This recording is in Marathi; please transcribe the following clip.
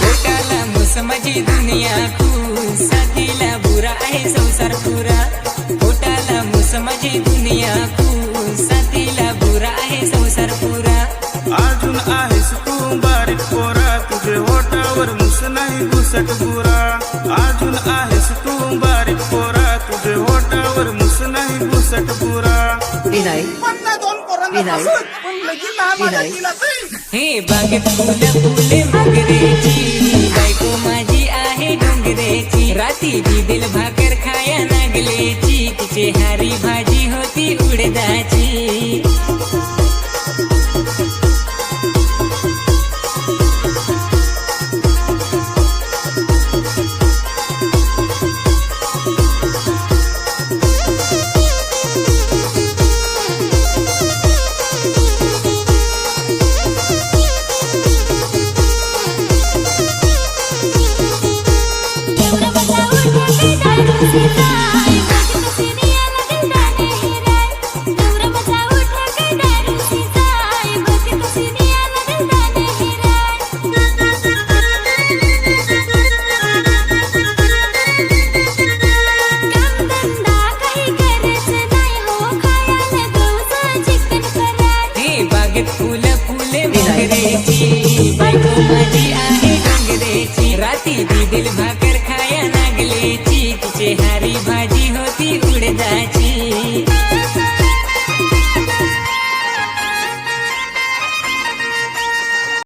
पोटाला मुस माझी दुनिया खूप साथीला बुरा आहे संसार पुरा पोटाला मुस माझी दुनिया खूप साथीला बुरा आहे संसार पुरा अजून आहेस तू बारीक पोरा तुझे होठावर मुस नाही घुसट बुरा अजून आहेस तू बारीक पोरा तुझे होठावर मुस नाही घुसट बुरा हे बागेत फुले फुले मोगरेची बायको माझी आहे डोंगरेची राती दिल भाकर खाया नागलेची तिचे हारी भाजी होती उडदाची फुले फुले मोगरेची बायको माझी आहे डोंगरेची राती दिल भाकर